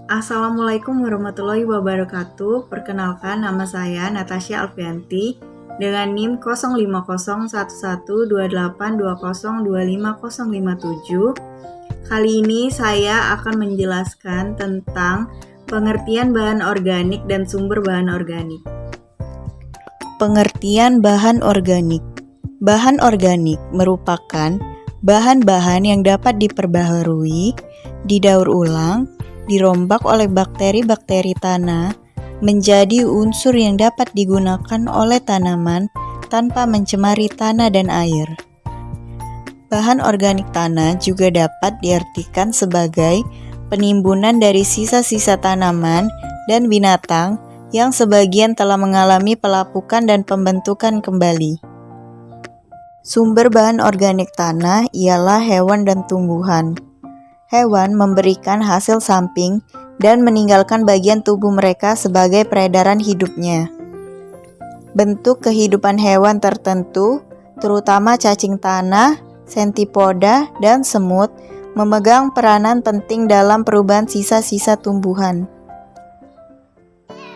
Assalamualaikum warahmatullahi wabarakatuh. Perkenalkan, nama saya Natasha Alfianti dengan NIM 0501112820250057. Kali ini saya akan menjelaskan tentang pengertian bahan organik dan sumber bahan organik. Pengertian bahan organik. Bahan organik merupakan bahan-bahan yang dapat diperbaharui, didaur ulang, dirombak oleh bakteri-bakteri tanah menjadi unsur yang dapat digunakan oleh tanaman tanpa mencemari tanah dan air. Bahan organik tanah juga dapat diartikan sebagai penimbunan dari sisa-sisa tanaman dan binatang yang sebagian telah mengalami pelapukan dan pembentukan kembali. Sumber bahan organik tanah ialah hewan dan tumbuhan. Hewan memberikan hasil samping dan meninggalkan bagian tubuh mereka sebagai peredaran hidupnya. Bentuk kehidupan hewan tertentu, terutama cacing tanah, sentipoda, dan semut, memegang peranan penting dalam perubahan sisa-sisa tumbuhan.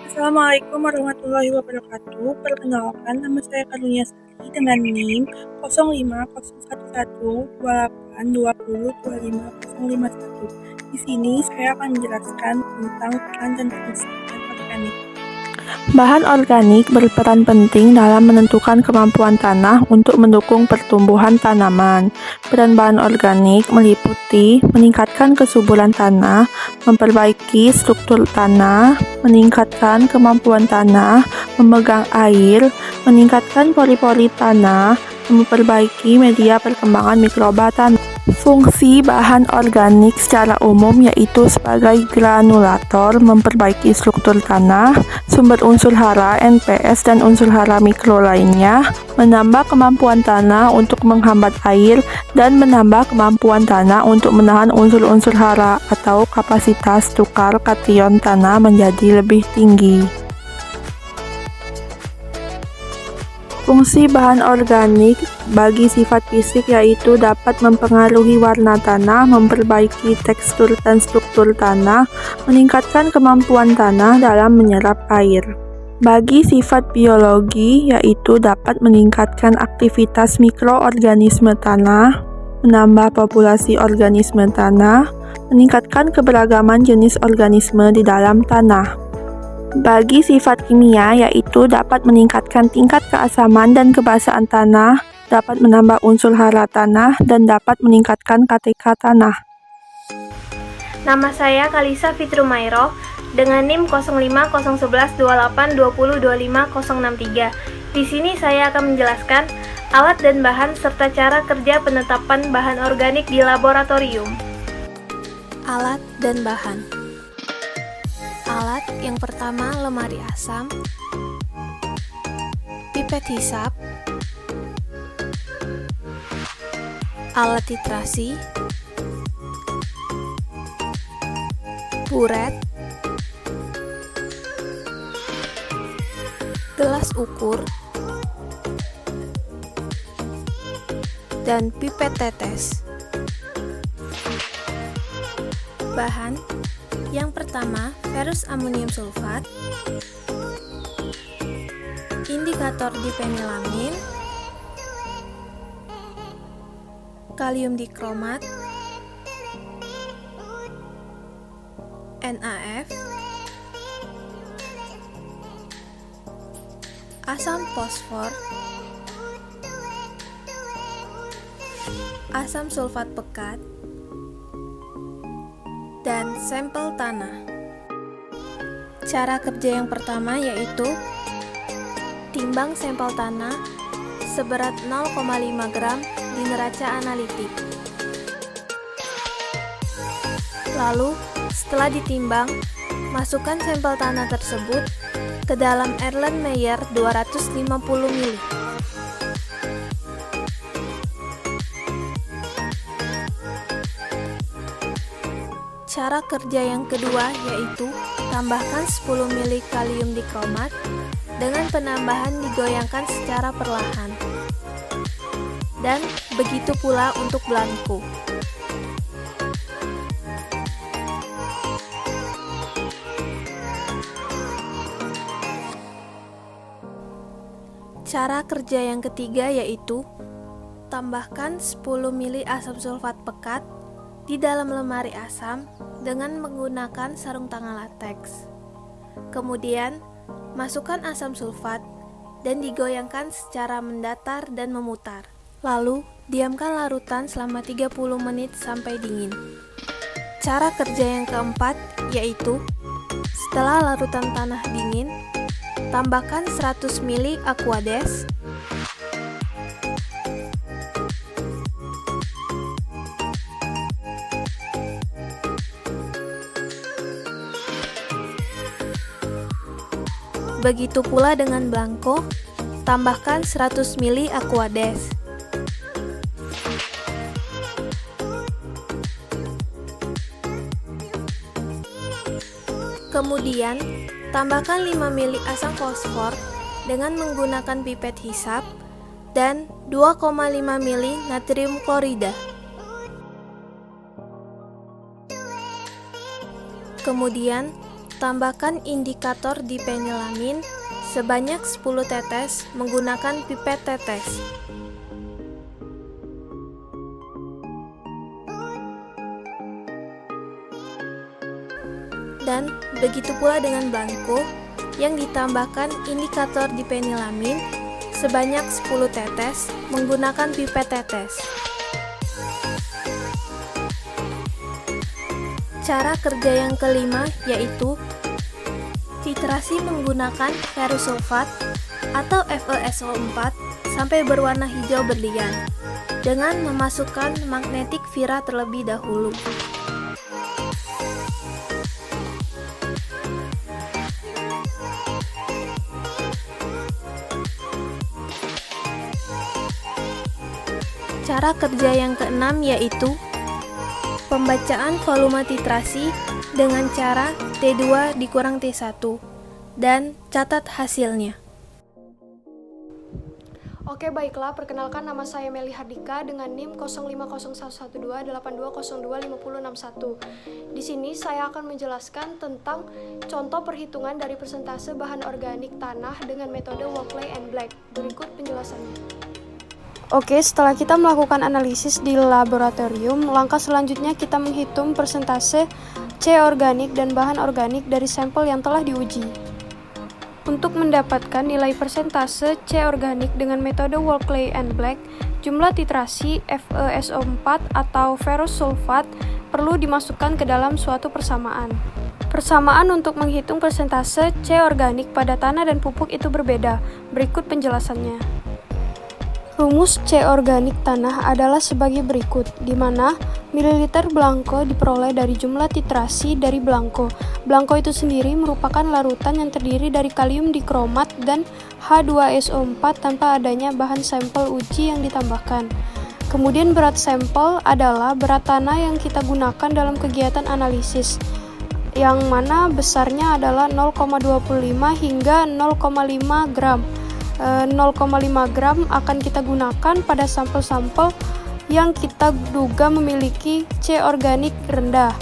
Assalamualaikum warahmatullahi wabarakatuh. Perkenalkan, nama saya Karunia Sari dengan NIM 0501112820250051. Di sini saya akan menjelaskan tentang peran dan fungsi bahan organik. Bahan organik berperan penting dalam menentukan kemampuan tanah untuk mendukung pertumbuhan tanaman. Peran bahan organik meliputi meningkatkan kesuburan tanah, memperbaiki struktur tanah, meningkatkan kemampuan tanah, memegang air, meningkatkan pori-pori tanah, memperbaiki media perkembangan mikroba tanah. Fungsi bahan organik secara umum yaitu sebagai granulator, memperbaiki struktur tanah, sumber unsur hara, NPS, dan unsur hara mikro lainnya, menambah kemampuan tanah untuk menghambat air, dan menambah kemampuan tanah untuk menahan unsur-unsur hara atau kapasitas tukar kation tanah menjadi lebih tinggi. Fungsi bahan organik bagi sifat fisik yaitu dapat mempengaruhi warna tanah, memperbaiki tekstur dan struktur tanah, meningkatkan kemampuan tanah dalam menyerap air. Bagi sifat biologi yaitu dapat meningkatkan aktivitas mikroorganisme tanah, menambah populasi organisme tanah, meningkatkan keberagaman jenis organisme di dalam tanah. Bagi sifat kimia yaitu dapat meningkatkan tingkat keasaman dan kebasaan tanah, dapat menambah unsur hara tanah, dan dapat meningkatkan KTK tanah. Nama saya Kalisa Fitrumairo dengan NIM 0501112820250063. Di sini saya akan menjelaskan alat dan bahan serta cara kerja penetapan bahan organik di laboratorium. Alat dan bahan. Alat yang pertama lemari asam, pipet hisap, alat titrasi, buret, gelas ukur, dan pipet tetes. Bahan yang pertama, ferus amonium sulfat, indikator dipenilamin, kalium dikromat, NaF, asam fosfor, asam sulfat pekat, dan sampel tanah. Cara kerja yang pertama yaitu timbang sampel tanah seberat 0,5 gram di neraca analitik. Lalu, setelah ditimbang, masukkan sampel tanah tersebut ke dalam Erlenmeyer 250 ml. Cara kerja yang kedua yaitu tambahkan 10 ml kalium dikromat dengan penambahan digoyangkan secara perlahan. Dan begitu pula untuk belangko. Cara kerja yang ketiga yaitu tambahkan 10 ml asam sulfat pekat di dalam lemari asam dengan menggunakan sarung tangan lateks. Kemudian, masukkan asam sulfat dan digoyangkan secara mendatar dan memutar. Lalu, diamkan larutan selama 30 menit sampai dingin. Cara kerja yang keempat yaitu setelah larutan tanah dingin, tambahkan 100 ml Aquades, begitu pula dengan blanco, tambahkan 100 ml Aquades. Kemudian, tambahkan 5 ml asam fosfor dengan menggunakan pipet hisap dan 2,5 ml natrium klorida. Kemudian, tambahkan indikator dipenilamin sebanyak 10 tetes menggunakan pipet tetes. Dan begitu pula dengan blanco yang ditambahkan indikator dipenilamin sebanyak 10 tetes menggunakan pipet tetes. Cara kerja yang kelima yaitu titrasi menggunakan ferrous sulfat atau FeSO4 sampai berwarna hijau berlian dengan memasukkan magnetic vira terlebih dahulu. Cara kerja yang keenam yaitu pembacaan volume titrasi dengan cara T2 dikurang T1 dan catat hasilnya. Oke, baiklah, perkenalkan nama saya Meli Hardika dengan NIM 05011282025061. Di sini saya akan menjelaskan tentang contoh perhitungan dari persentase bahan organik tanah dengan metode Walkley and Black. Berikut penjelasannya. Oke, setelah kita melakukan analisis di laboratorium, langkah selanjutnya kita menghitung persentase C organik dan bahan organik dari sampel yang telah diuji. Untuk mendapatkan nilai persentase C organik dengan metode Walkley and Black, jumlah titrasi FeSO4 atau ferrous sulfat perlu dimasukkan ke dalam suatu persamaan. Persamaan untuk menghitung persentase C organik pada tanah dan pupuk itu berbeda. Berikut penjelasannya. Rumus C organik tanah adalah sebagai berikut, di mana mililiter blanco diperoleh dari jumlah titrasi dari blanco. Blanco itu sendiri merupakan larutan yang terdiri dari kalium dikromat dan H2SO4 tanpa adanya bahan sampel uji yang ditambahkan. Kemudian berat sampel adalah berat tanah yang kita gunakan dalam kegiatan analisis, yang mana besarnya adalah 0,25 hingga 0,5 gram. 0,5 gram akan kita gunakan pada sampel-sampel yang kita duga memiliki C organik rendah,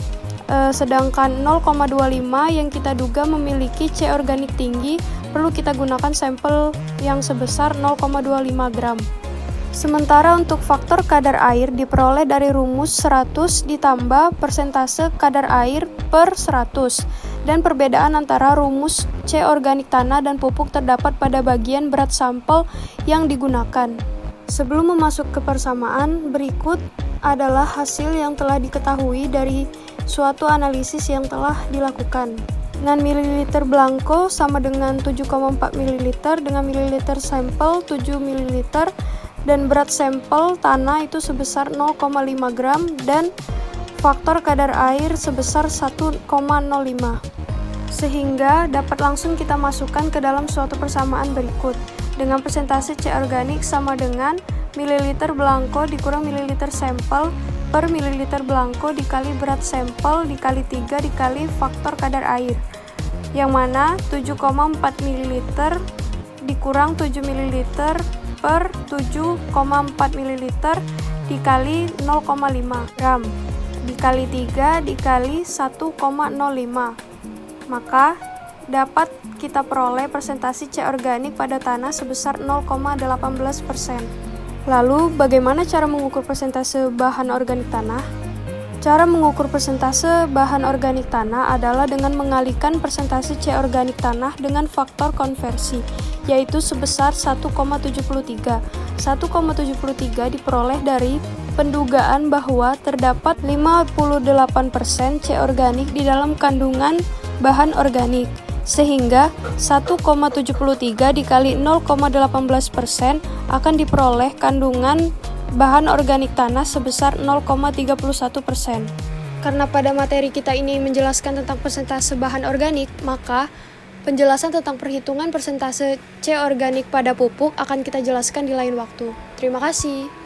sedangkan 0,25 yang kita duga memiliki C organik tinggi perlu kita gunakan sampel yang sebesar 0,25 gram. Sementara untuk faktor kadar air diperoleh dari rumus 100 ditambah persentase kadar air per 100, dan perbedaan antara rumus C organik tanah dan pupuk terdapat pada bagian berat sampel yang digunakan. Sebelum memasuk ke persamaan, berikut adalah hasil yang telah diketahui dari suatu analisis yang telah dilakukan. Dengan mililiter blanco sama dengan 7,4 ml dengan mililiter sampel 7 ml dan berat sampel tanah itu sebesar 0,5 gram dan faktor kadar air sebesar 1,05, sehingga dapat langsung kita masukkan ke dalam suatu persamaan berikut dengan persentase C organik sama dengan mililiter blanco dikurang mililiter sampel per mililiter blanco dikali berat sampel dikali 3 dikali faktor kadar air, yang mana 7,4 ml dikurang 7 ml per 7,4 ml dikali 0,5 gram dikali 3 dikali 1,05, maka dapat kita peroleh persentase C organik pada tanah sebesar 0,18%. Lalu, bagaimana cara mengukur persentase bahan organik tanah? Cara mengukur persentase bahan organik tanah adalah dengan mengalihkan persentase C organik tanah dengan faktor konversi, yaitu sebesar 1,73. 1,73 diperoleh dari pendugaan bahwa terdapat 58% C organik di dalam kandungan bahan organik, sehingga 1,73 dikali 0,18% akan diperoleh kandungan bahan organik tanah sebesar 0,31%. Karena pada materi kita ini menjelaskan tentang persentase bahan organik, maka penjelasan tentang perhitungan persentase C organik pada pupuk akan kita jelaskan di lain waktu. Terima kasih.